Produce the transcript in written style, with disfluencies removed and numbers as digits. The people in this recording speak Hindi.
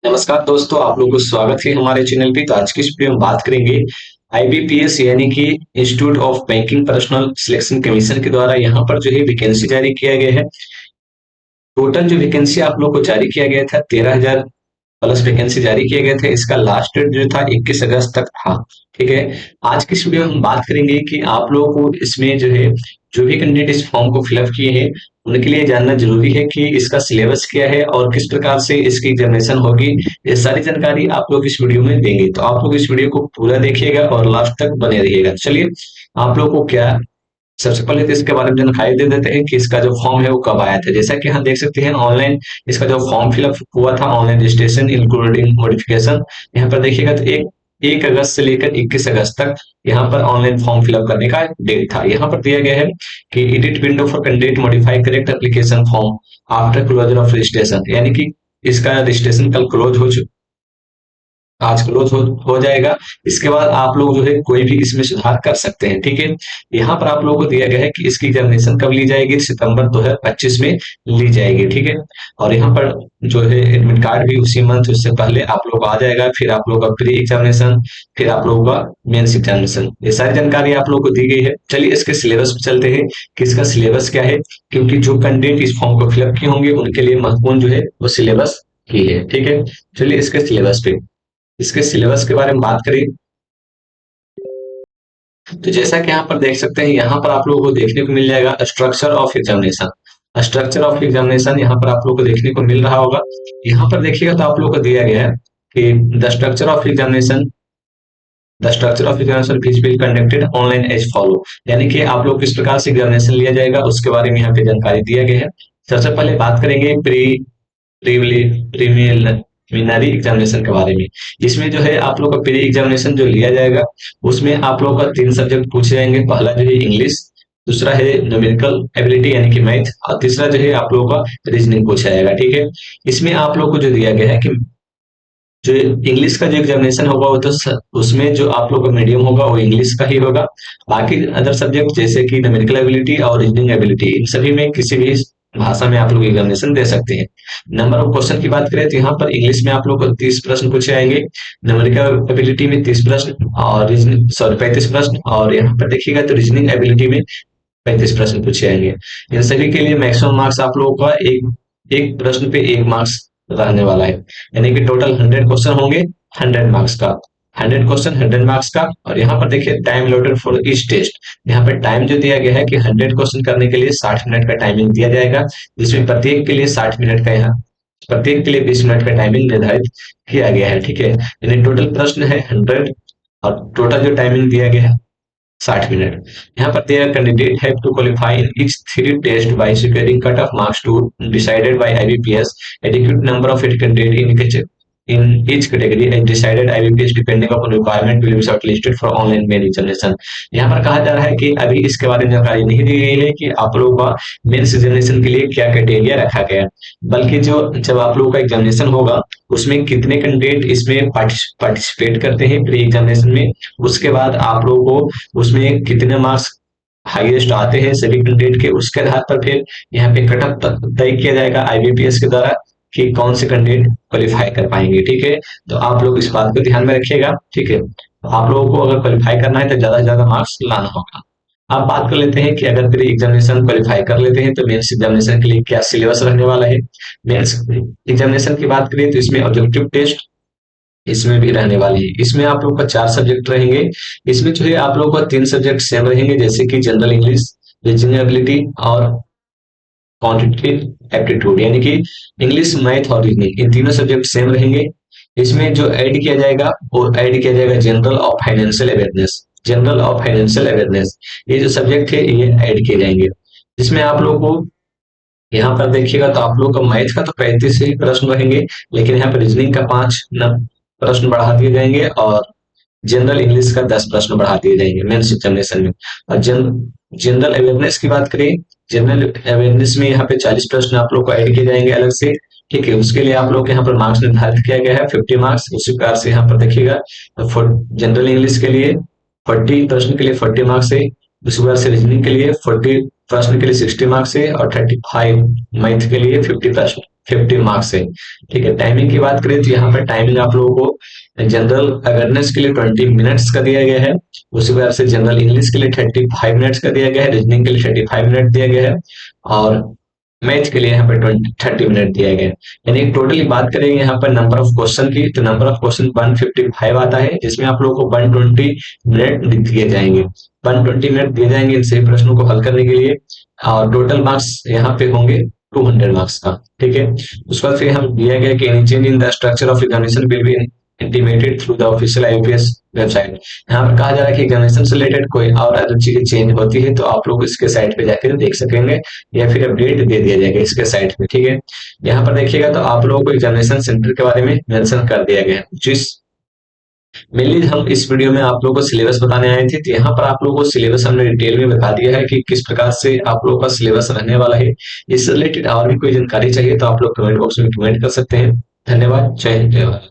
नमस्कार दोस्तों, आप लोगों को स्वागत है हमारे चैनल पे। तो आज की इस वीडियो में बात करेंगे आईबीपीएस यानी कि institute of banking personal selection commission के द्वारा यहाँ पर जो है वैकेंसी जारी किया गया है। टोटल जो वैकेंसी आप लोग को जारी किया गया था 13,000 प्लस वैकेंसी जारी किया गया था। इसका लास्ट डेट जो था 21 अगस्त तक था। ठीक है। आज की इस वीडियो में हम बात करेंगे कि आप लोगों को इसमें जो है जो भी कैंडिडेट इस फॉर्म को फिलअप किए हैं उनके लिए जानना जरूरी है कि इसका सिलेबस क्या है और किस प्रकार से इसकी एग्जामिनेशन होगी। ये सारी जानकारी आप लोग इस वीडियो में देंगे, तो आप लोग इस वीडियो को पूरा देखिएगा और लास्ट तक बने रहिएगा। चलिए, आप लोग को क्या सबसे पहले तो इसके बारे में जानकारी दे देते हैं कि इसका जो फॉर्म है वो कब आया था। जैसा कि हम देख सकते हैं ऑनलाइन इसका जो फॉर्म फिलअप हुआ था, ऑनलाइन रजिस्ट्रेशन इंक्लूडिंग मॉडिफिकेशन, यहाँ पर देखिएगा तो एक अगस्त से लेकर 21 अगस्त तक यहाँ पर ऑनलाइन फॉर्म फिलअप करने का डेट था। यहाँ पर दिया गया है कि edit window for candidate modify correct application form after closure of registration, यानी कि इसका रजिस्ट्रेशन कल क्लोज हो आज क्लोज हो जाएगा। इसके बाद आप लोग जो है कोई भी इसमें सुधार कर सकते हैं। ठीक है। यहाँ पर आप लोगों को दिया गया है कि इसकी एग्जामिनेशन कब ली जाएगी, सितंबर 2025 में ली जाएगी। ठीक है। और यहाँ पर जो है एडमिट कार्ड भी उसी मंथ, उससे पहले आप लोग को आ जाएगा। फिर आप लोग का प्री एग्जामिनेशन, फिर आप लोगों का मेंस एग्जामिनेशन, ये सारी जानकारी आप लोग को दी गई है। चलिए इसके सिलेबस पे चलते हैं कि इसका सिलेबस क्या है, क्योंकि जो कैंडिडेट इस फॉर्म को फिलअप किए होंगे उनके लिए महत्वपूर्ण जो है वो सिलेबस की है। ठीक है। चलिए इसके सिलेबस के बारे में बात करें तो जैसा कि यहाँ पर देख सकते हैं, यहाँ पर आप लोगों को देखने को मिल जाएगा structure of examination. Structure of examination यहाँ पर आप लोगों को देखने को मिल रहा होगा। यहाँ पर देखिएगा तो आप लोगों को दिया गया है कि the structure of examination which will conducted online as follow, यानी कि आप लोग किस प्रकार से एग्जामिनेशन लिया जाएगा उसके बारे में यहाँ पे जानकारी दिया गया है। सबसे पहले बात करेंगे प्रीलिमिनरी एग्जामिनेशन के बारे में। इसमें जो है आप लोग का प्री एग्जामिनेशन जो लिया जाएगा उसमें आप लोग का 3 सब्जेक्ट पूछे जाएंगे। पहला जो है इंग्लिश, दूसरा है न्यूमेरिकल एबिलिटी यानी कि मैथ, और तीसरा जो है आप लोगों का रीजनिंग पूछा जाएगा। ठीक है। इसमें आप लोग को जो दिया गया है कि जो इंग्लिश का जो एग्जामिनेशन होगा वो तो उसमें जो आप लोग का मीडियम होगा वो इंग्लिश का ही होगा। बाकी अदर सब्जेक्ट जैसे कि न्यूमेरिकल एबिलिटी और रीजनिंग एबिलिटी, इन सभी में किसी भी भाषा में आप लोग एग्जामिनेशन दे सकते हैं। नंबर ऑफ क्वेश्चन की बात करें तो यहाँ पर इंग्लिश में आप लोग को 30 प्रश्न पूछे जाएंगे, न्यूमेरिकल एबिलिटी में 30 प्रश्न और रीजनिंग 35 प्रश्न, और यहाँ पर देखिएगा तो रीजनिंग एबिलिटी में 35 प्रश्न पूछे जाएंगे। इन सभी के लिए मैक्सिमम मार्क्स आप लोगों का एक एक प्रश्न पे 1 मार्क्स रहने वाला है, यानी कि टोटल 100 क्वेश्चन होंगे, 100 मार्क्स का। 100 क्वेश्चन 100 मार्क्स का। और यहाँ पर देखिए time allotted for each test, यहाँ पर टाइम जो दिया गया है कि 100 क्वेश्चन करने के लिए 60 मिनट का टाइमिंग दिया जाएगा, जिसमें प्रत्येक के लिए 60 मिनट का, यहाँ प्रत्येक के लिए 20 मिनट का टाइमिंग निर्धारित किया गया है। ठीक है। यानी टोटल प्रश्न है 100 और टोटल जो टाइमिंग दिया गया है 60 मिनट। यहाँ पर there candidate have to qualify in each three test by securing cut off marks to decided by IBPS. Adequate number of it candidate in each category and decided IBPS depending upon requirement will be shortlisted for online main examination। यहाँ पर कहा जा रहा है कि अभी इसके बारे में जानकारी नहीं दी गई है कि आप लोगों का मेंस एग्जामिनेशन के लिए क्या क्राइटेरिया रखा गया है, बल्कि जो जब आप लोगों का एग्जामिनेशन होगा उसमें कितने कैंडिडेट इसमें पार्टिसिपेट करते हैं प्री एग्जामिनेशन में, उसके बाद आप लोगों को उसमें कितने मार्क्स हाईएस्ट आते हैं सभी कैंडिडेट के, उसके आधार पर फिर यहाँ पे कट ऑफ तय किया जाएगा आईबीपीएस के द्वारा कि कौन से कैंडिडेट क्वालिफाई कर पाएंगे। ठीक है। तो आप लोग इस बात को ध्यान में रखिएगा। ठीक है। तो आप लोगों को अगर क्वालिफाई करना है तो ज्यादा से ज्यादा मार्क्स लाना होगा। अब बात कर लेते हैं कि अगर प्री एग्जामिनेशन क्वालिफाई कर लेते हैं तो मेंस एग्जामिनेशन के लिए क्या सिलेबस रहने वाला है। मेंस एग्जामिनेशन की बात करें तो इसमें ऑब्जेक्टिव टेस्ट इसमें भी रहने वाली है। इसमें आप लोग का 4 सब्जेक्ट रहेंगे। इसमें जो है आप लोग का 3 सब्जेक्ट सेम रहेंगे, जैसे कि जनरल इंग्लिश, रीजनिंग एबिलिटी और क्वांटिटेटिव एप्टीट्यूड, यानी कि इंग्लिश, मैथ और रीजनिंग, इन तीनों सब्जेक्ट सेम रहेंगे। इसमें जो ऐड किया जाएगा वो ऐड किया जाएगा general of financial awareness. General of financial awareness ये जो सब्जेक्ट है ये ऐड किए जाएंगे। जिसमें आप लोगों को यहाँ पर देखिएगा तो आप लोग का मैथ का तो 35 ही प्रश्न रहेंगे, लेकिन यहाँ पर रीजनिंग का 5 प्रश्न बढ़ा दिए जाएंगे और जनरल इंग्लिश का 10 प्रश्न बढ़ा दिए जाएंगे मेंस एग्जामिनेशन में। और जनरल अवेयरनेस की बात करें, जनरल अवेयरनेस में यहाँ पे 40 प्रश्न आप लोग को ऐड किए जाएंगे अलग से। ठीक है। उसके लिए आप लोग के यहाँ पर मार्क्स निर्धारित किया गया है 50 मार्क्स। उसी प्रकार से यहाँ पर देखिएगा जनरल इंग्लिश के लिए 40 प्रश्न के लिए 40 मार्क्स है। उसी प्रकार से रीजनिंग के लिए 40 प्रश्न के लिए 60 मार्क्स है और 35 मैथ के लिए 50 प्रश्न 50 मार्क्स है। ठीक है, टाइमिंग की बात करें तो यहाँ पर टाइमिंग आप लोगों को जनरल अवेयरनेस के लिए 20 मिनट्स का दिया गया है। उसी प्रकार से जनरल इंग्लिश के लिए 35 मिनट्स का दिया गया है, रीजनिंग के लिए 35 मिनट दिया गया है, और मैथ के लिए यहाँ पर 30 मिनट दिया गया है। यानी टोटली बात करेंगे यहाँ पर नंबर ऑफ क्वेश्चन की, तो नंबर ऑफ क्वेश्चन 155 आता है, जिसमें आप लोगों को 120 मिनट दिए जाएंगे। 120 मिनट दिए जाएंगे इन सभी प्रश्नों को हल करने के लिए, और टोटल मार्क्स यहाँ पे होंगे 200 मार्क्स का। ठीक है, उसके बाद फिर हम दिया गया कि any change in the structure of examination will be intimated through the official IUPS website. यहाँ पर कहा जा रहा है कि एग्जामिनेशन से रिलेटेड कोई और अदर चीजें चेंज होती है तो आप लोग इसके साइट पे जाकर देख सकेंगे, या फिर अपडेट दे दिया जाएगा इसके साइट पे। ठीक है, यहाँ पर देखिएगा तो आप लोगों को एग्जामिनेशन सेंटर के बारे में मेंशन कर दिया गया है, जिस मेनली हम इस वीडियो में आप लोगों को सिलेबस बताने आए थे। तो यहाँ पर आप लोगों को सिलेबस हमने डिटेल में बता दिया है कि किस प्रकार से आप लोगों का सिलेबस रहने वाला है। इससे रिलेटेड और भी कोई जानकारी चाहिए तो आप लोग कमेंट बॉक्स में कमेंट कर सकते हैं। धन्यवाद, जय हिंद, जय भारत।